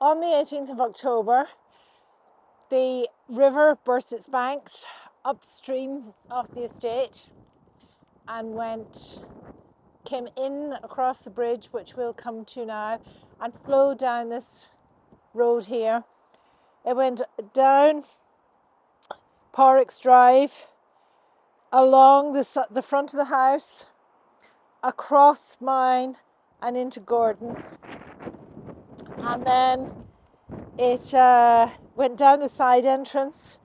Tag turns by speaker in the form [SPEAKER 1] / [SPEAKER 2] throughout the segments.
[SPEAKER 1] on the 18th of October, the river burst its banks upstream of the estate and came in across the bridge, which we'll come to now, and flowed down this road here. It went down Porrick's Drive, along the front of the house, across mine and into Gordon's, and then it went down the side entrance,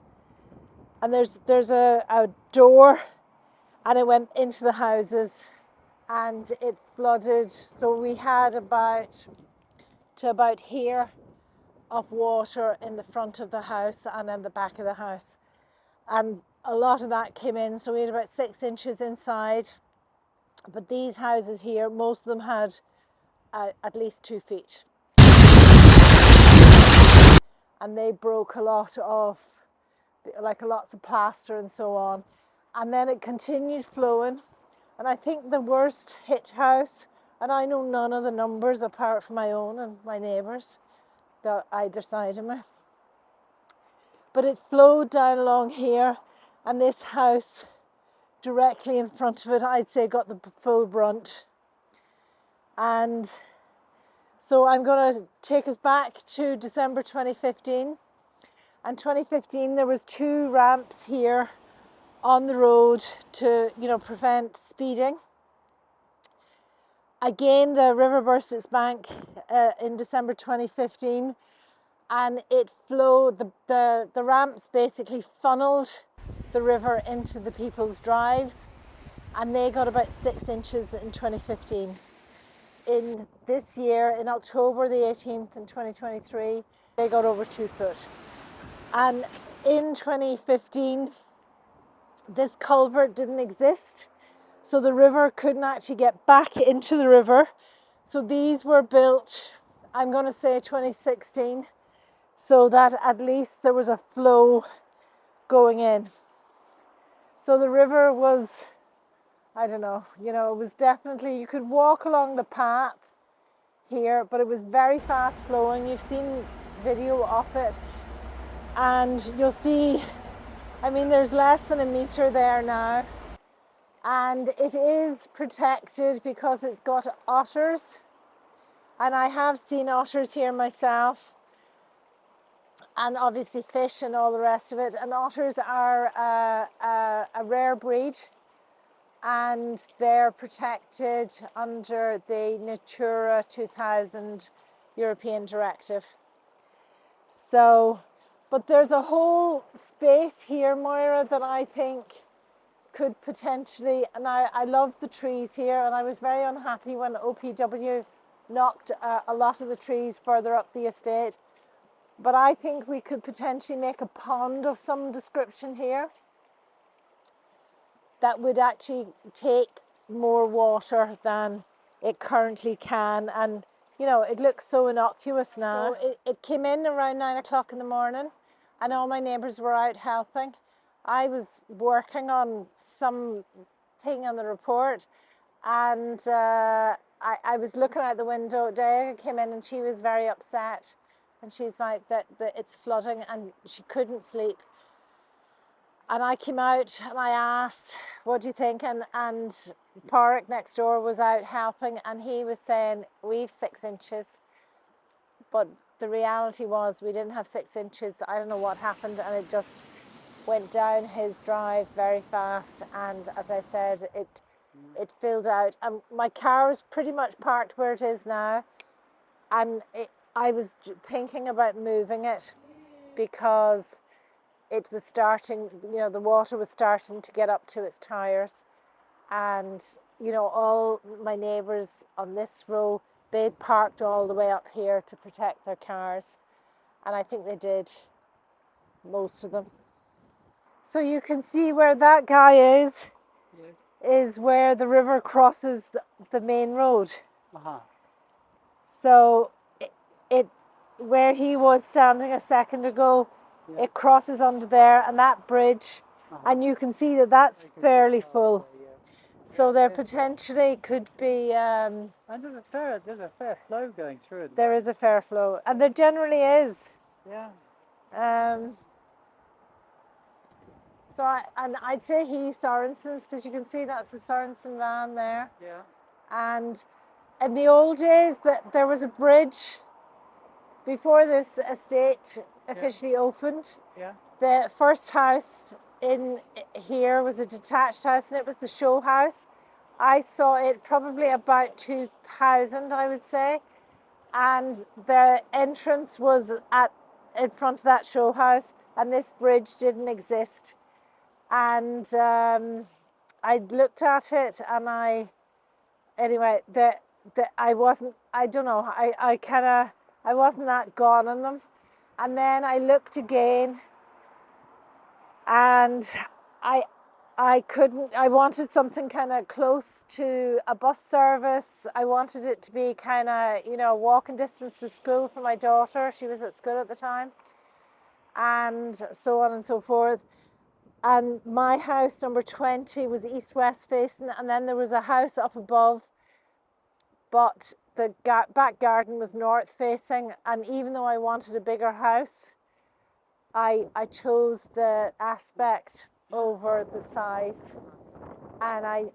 [SPEAKER 1] and there's a door, and it went into the houses, and it flooded. So we had about here of water in the front of the house and then the back of the house, and a lot of that came in, so we had about 6 inches inside. But these houses here, most of them had at least 2 feet, and they broke a lot of, like, lots of plaster and so on. And then it continued flowing, and I think the worst hit house, and I know none of the numbers apart from my own and my neighbours either side of me, but it flowed down along here, and this house directly in front of it, I'd say, got the full brunt. And so I'm going to take us back to December 2015. And 2015, there was 2 ramps here on the road to, prevent speeding. Again, the river burst its bank in December 2015, and it flowed, the ramps basically funneled the river into the people's drives, and they got about 6 inches in 2015. In this year, in October the 18th in 2023, they got over 2 foot. And in 2015, this culvert didn't exist, so the river couldn't actually get back into the river. So these were built, I'm going to say 2016, so that at least there was a flow going in. So the river was, I don't know, it was definitely, you could walk along the path here, but it was very fast flowing. You've seen video of it, and you'll see, there's less than a metre there now, and it is protected because it's got otters, and I have seen otters here myself, and obviously fish and all the rest of it. And otters are a rare breed, and they're protected under the Natura 2000 European directive. So, but there's a whole space here, Moira, that I think could potentially, and I love the trees here, and I was very unhappy when OPW knocked a lot of the trees further up the estate. But I think we could potentially make a pond of some description here that would actually take more water than it currently can. And it looks so innocuous now. So it came in around 9 o'clock in the morning, and all my neighbours were out helping. I was working on some thing on the report, and I was looking out the window. Diana came in and she was very upset, and she's like that it's flooding, and she couldn't sleep. And I came out and I asked, what do you think? And Porrick next door was out helping, and he was saying, we've 6 inches. But the reality was we didn't have 6 inches. I don't know what happened, and it just went down his drive very fast. And as I said, it filled out. And my car was pretty much parked where it is now. And I was thinking about moving it because it was starting, the water was starting to get up to its tires. And, all my neighbours on this row, they'd parked all the way up here to protect their cars. And I think they did, most of them. So you can see where that guy is, is where the river crosses the main road. So where he was standing a second ago, it crosses under there, and that bridge, and you can see that that's fairly full. So there potentially could be.
[SPEAKER 2] And there's a fair flow going through it.
[SPEAKER 1] There is a fair flow, and there generally is.
[SPEAKER 2] Yeah.
[SPEAKER 1] So I'd say Sorensen's, because you can see that's the Sorensen van there.
[SPEAKER 2] Yeah.
[SPEAKER 1] And in the old days, that there was a bridge before this estate officially opened.
[SPEAKER 2] Yeah.
[SPEAKER 1] The first house in here was a detached house, and it was the show house. I saw it probably about 2000, I would say, and the entrance was in front of that show house, and this bridge didn't exist. And I looked at it, and I wasn't that gone on them. And then I looked again, and I wanted something kind of close to a bus service. I wanted it to be kind of, walking distance to school for my daughter. She was at school at the time, and so on and so forth. And my house, number 20, was east-west facing, and then there was a house up above, but the back garden was north facing. And even though I wanted a bigger house, I chose the aspect over the size. And I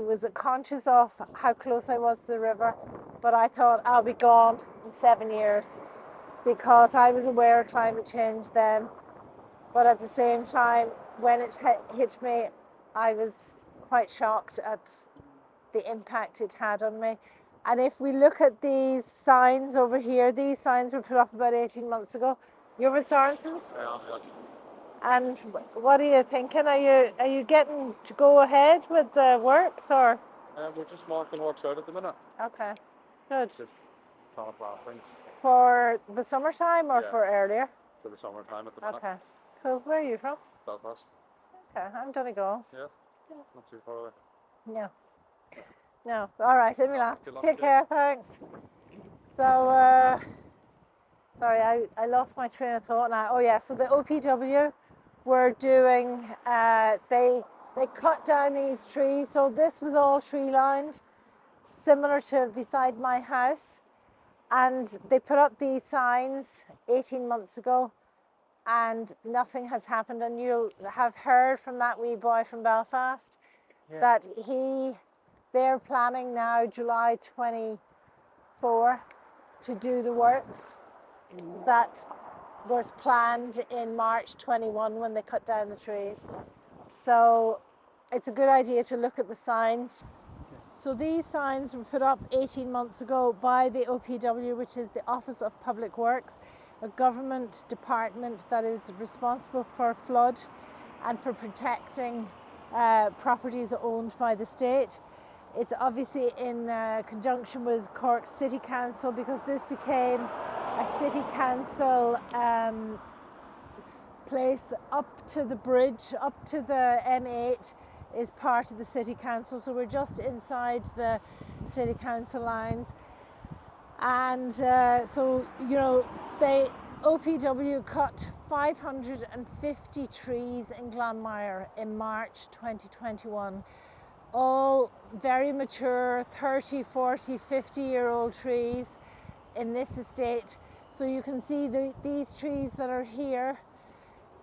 [SPEAKER 1] was conscious of how close I was to the river, but I thought I'll be gone in 7 years, because I was aware of climate change then. But at the same time, when it hit me, I was quite shocked at the impact it had on me. And if we look at these signs over here, these signs were put up about 18 months ago. You're with Sorensen's?
[SPEAKER 2] Yeah.
[SPEAKER 1] And what are you thinking? Are you getting to go ahead with the works, or?
[SPEAKER 2] We're just marking works out at the minute.
[SPEAKER 1] Okay, good.
[SPEAKER 2] Just trying to plan things.
[SPEAKER 1] For the summertime or for earlier?
[SPEAKER 2] For the summertime at the minute.
[SPEAKER 1] Okay, cool. Where are you from?
[SPEAKER 2] Belfast.
[SPEAKER 1] Okay, I'm Donegal.
[SPEAKER 2] Yeah. Not too far away.
[SPEAKER 1] No. No. All right, let me laugh.
[SPEAKER 2] Good luck,
[SPEAKER 1] Take care, thanks. So, sorry, I lost my train of thought now. Oh yeah, so the OPW were doing, they cut down these trees. So this was all tree lined, similar to beside my house. And they put up these signs 18 months ago, and nothing has happened. And you'll have heard from that wee boy from Belfast that they're planning now July 24 to do the works that was planned in March 21 when they cut down the trees. So it's a good idea to look at the signs. So these signs were put up 18 months ago by the OPW, which is the Office of Public Works, a government department that is responsible for flood and for protecting properties owned by the state. It's obviously in conjunction with Cork City Council, because this became a city council place up to the bridge, up to the M8 is part of the city council. So we're just inside the city council lines. And so, the OPW cut 550 trees in Glanmire in March 2021. All very mature, 30, 40, 50-year-old trees in this estate. So you can see these trees that are here,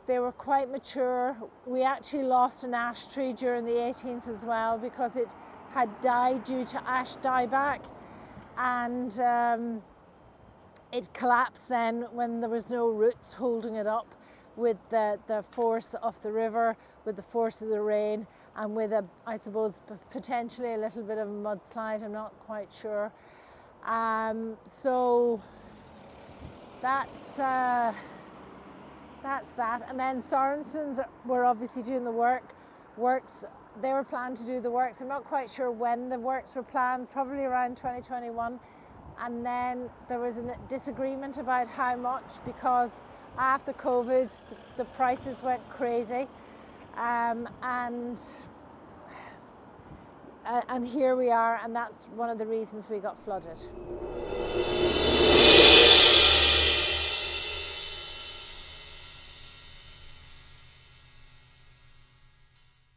[SPEAKER 1] they were quite mature. We actually lost an ash tree during the 18th as well, because it had died due to ash dieback, and it collapsed then when there was no roots holding it up, with the force of the river, with the force of the rain, and with I suppose potentially a little bit of a mudslide. I'm not quite sure. So that's that. And then Sorensen's were obviously doing the works. They were planned to do the works. I'm not quite sure when the works were planned, probably around 2021. And then there was a disagreement about how much, because after COVID, the prices went crazy. And here we are, and that's one of the reasons we got flooded.